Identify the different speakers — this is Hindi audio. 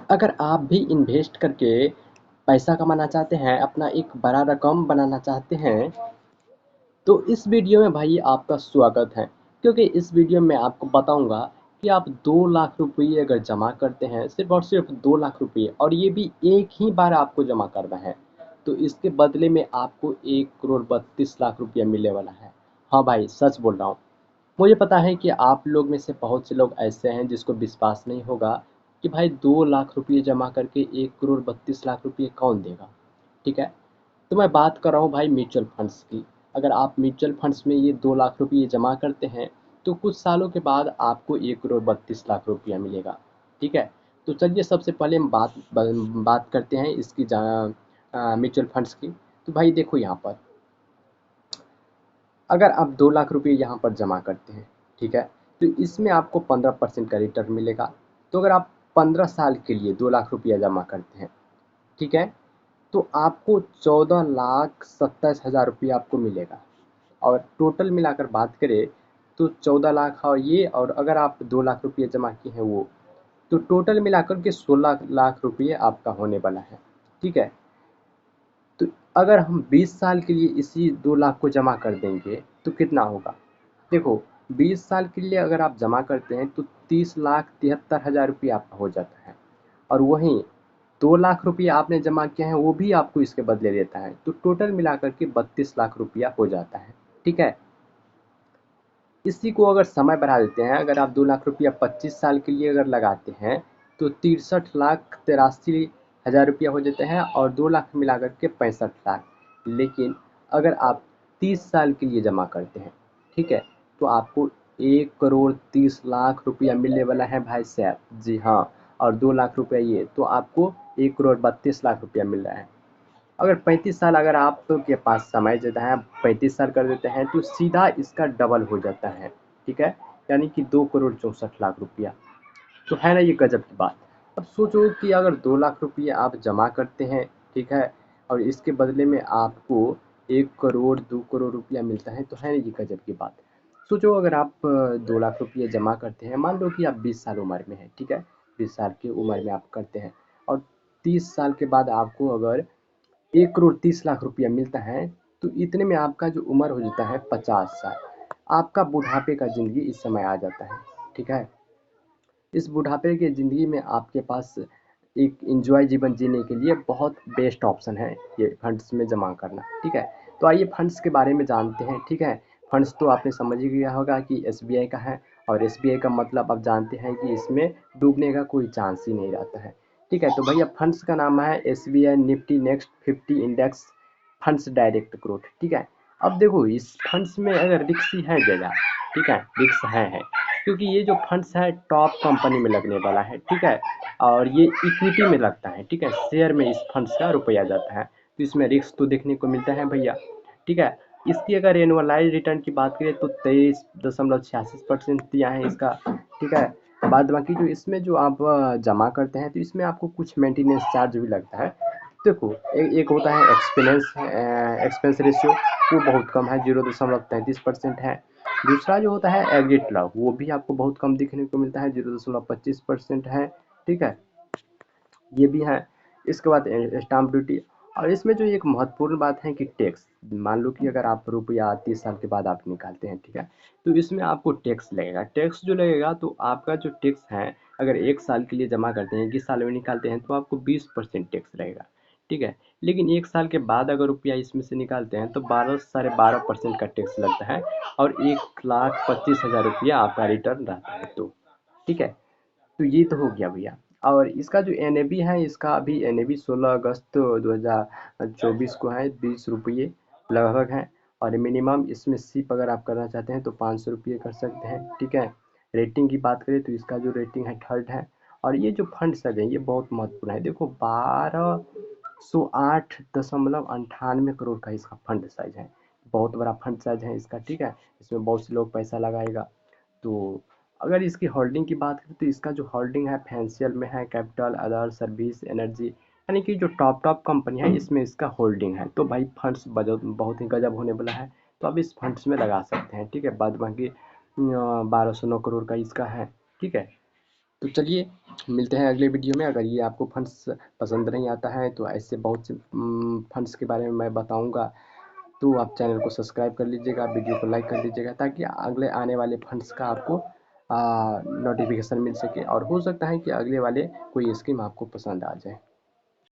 Speaker 1: अगर आप भी इन्वेस्ट करके पैसा कमाना चाहते हैं, अपना एक बड़ा रकम बनाना चाहते हैं, तो इस वीडियो में भाई आपका स्वागत है। क्योंकि इस वीडियो में आपको बताऊंगा कि आप 2 लाख रुपये अगर जमा करते हैं, सिर्फ और सिर्फ 2 लाख रुपये, और ये भी एक ही बार आपको जमा करना है, तो इसके बदले में आपको 1 करोड़ 32 लाख रुपया मिलने वाला है। हाँ भाई, सच बोल रहा हूँ। मुझे पता है कि आप लोग में से बहुत से लोग ऐसे हैं जिसको विश्वास नहीं होगा कि भाई 2 लाख रुपये जमा करके 1 करोड़ 32 लाख रुपये कौन देगा। ठीक है, तो मैं बात कर रहा हूँ भाई म्यूचुअल फंड्स की। अगर आप म्यूचुअल फंड्स में ये 2 लाख रुपये जमा करते हैं, तो कुछ सालों के बाद आपको 1 करोड़ 32 लाख रुपया मिलेगा। ठीक है, तो चलिए सबसे पहले हम बात करते हैं इसकी म्यूचुअल फंड्स की। तो भाई देखो यहाँ पर, अगर आप 2 लाख रुपये यहाँ पर जमा करते हैं, ठीक है, तो इसमें आपको 15% का रिटर्न मिलेगा। तो अगर आप 15 साल के लिए 2 लाख रुपया जमा करते हैं, ठीक है, तो आपको 14,27,000 रुपया आपको मिलेगा। और टोटल मिलाकर बात करें तो 14 लाख, और ये, और अगर आप 2 लाख रुपये जमा किए हैं वो, तो टोटल मिलाकर के 16 लाख रुपये आपका होने वाला है। ठीक है, तो अगर हम 20 साल के लिए इसी 2 लाख को जमा कर देंगे तो कितना होगा। देखो, 20 साल के लिए अगर आप जमा करते हैं तो 30,73,000 रुपये आपका हो जाता है। और वहीं 2 लाख रुपये आपने जमा किया है वो भी आपको इसके बदले देता है, तो टोटल मिलाकर के 32 लाख रुपया हो जाता है। ठीक है, इसी को अगर समय बढ़ा देते हैं, अगर आप 2 लाख रुपया 25 साल के लिए अगर लगाते हैं, तो 63,83,000 रुपया हो जाते हैं, और 2 लाख मिला करके 65 लाख। लेकिन अगर आप 30 साल के लिए जमा करते हैं, ठीक है, तो आपको 1 करोड़ 30 लाख रुपया मिलने वाला है भाई साहब। जी हाँ, और 2 लाख रुपया ये, तो आपको 1 करोड़ 32 लाख रुपया मिल रहा है। अगर 35 साल अगर आपके पास समय ज़्यादा है, 35 साल कर देते हैं, तो सीधा इसका डबल हो जाता है। ठीक है, यानी कि 2 करोड़ 64 लाख रुपया। तो है ना ये गजब की बात। अब सोचो कि अगर 2 लाख रुपये आप जमा करते हैं, ठीक है, और इसके बदले में आपको 1 करोड़ 2 करोड़ रुपया मिलता है, तो है ना ये गजब की बात। सोचो अगर आप 2 लाख रुपये जमा करते हैं, मान लो कि आप 20 साल उम्र में हैं, ठीक है, 20 साल की उम्र में आप करते हैं, और 30 साल के बाद आपको अगर 1 करोड़ 30 लाख रुपया मिलता है, तो इतने में आपका जो उम्र हो जाता है 50 साल। आपका बुढ़ापे का ज़िंदगी इस समय आ जाता है। ठीक है, इस बुढ़ापे की ज़िंदगी में आपके पास एक एंजॉय जीवन जीने के लिए बहुत बेस्ट ऑप्शन है ये फंड्स में जमा करना। ठीक है, तो आइए फंड्स के बारे में जानते हैं। ठीक है, फंड्स तो आपने समझ ही गया होगा कि एसबीआई का है, और एसबीआई का मतलब आप जानते हैं कि इसमें डूबने का कोई चांस ही नहीं रहता है। ठीक है, तो भैया फंड्स का नाम है SBI Nifty next 50 index funds direct growth. ठीक है, अब देखो इस फंड्स में अगर रिक्स ही है ज़्यादा। ठीक है, रिक्स है, क्योंकि ये जो फंड्स है टॉप कंपनी में लगने वाला है। ठीक है, और ये इक्विटी में लगता है। ठीक है, शेयर में इस फंड्स का रुपया जाता है, तो इसमें रिस्क तो देखने को मिलता है भैया। ठीक है, इसकी अगर एनुअलाइज रिटर्न की बात करें तो 23.86% दिया है इसका। ठीक है, बाद बाकी जो इसमें जो आप जमा करते हैं, तो इसमें आपको कुछ मेंटेनेंस चार्ज भी लगता है। देखो, एक होता है एक्सपेंस रेशियो, वो बहुत कम है, 0.33% है। दूसरा जो होता है एग्जिट लॉस, वो भी आपको बहुत कम दिखने को मिलता है, 0.25% है। ठीक है, ये भी है। इसके बाद स्टाम्प ड्यूटी, और इसमें जो एक महत्वपूर्ण बात है कि टैक्स। मान लो कि अगर आप रुपया 30 साल के बाद आप निकालते हैं, ठीक है, तो इसमें आपको टैक्स लगेगा। टैक्स जो लगेगा, तो आपका जो टैक्स है, अगर 1 साल के लिए जमा करते हैं, 21 साल में निकालते हैं, तो आपको 20% टैक्स रहेगा। ठीक है, लेकिन 1 साल के बाद अगर रुपया इसमें से निकालते हैं, तो 12 साढ़े 12% का टैक्स लगता है, और 1,25,000 रुपया आपका रिटर्न रहता है। तो ठीक है, तो ये तो हो गया भैया। और इसका जो एन है, इसका अभी एन 16 अगस्त 2024 को है, 20 रुपये लगभग है। और मिनिमम इसमें सिप अगर आप करना चाहते हैं तो 500 रुपये कर सकते हैं। ठीक है, रेटिंग की बात करें तो इसका जो रेटिंग है थर्ड है। और ये जो फंड साइज है ये बहुत महत्वपूर्ण है। देखो, 1208.98 करोड़ का इसका फंड साइज है। बहुत बड़ा फंड साइज है इसका। ठीक है, इसमें बहुत से लोग पैसा लगाएगा। तो अगर इसकी होल्डिंग की बात करें तो इसका जो होल्डिंग है फाइनेंशियल में है, कैपिटल, अदर, सर्विस, एनर्जी, यानी कि जो टॉप टॉप कंपनी है इसमें इसका होल्डिंग है। तो भाई फंड्स बजट बहुत ही गजब होने वाला है, तो आप इस फंड्स में लगा सकते हैं। ठीक है, बाद बाकी 1209 करोड़ का इसका है। ठीक है, तो चलिए मिलते हैं अगले वीडियो में। अगर ये आपको फंड्स पसंद नहीं आता है तो ऐसे बहुत से फंड्स के बारे में मैं बताऊंगा, तो आप चैनल को सब्सक्राइब कर लीजिएगा, वीडियो को लाइक कर दीजिएगा, ताकि अगले आने वाले फंड्स का आपको नोटिफिकेशन मिल सके, और हो सकता है कि अगले वाले कोई स्कीम आपको पसंद आ जाए।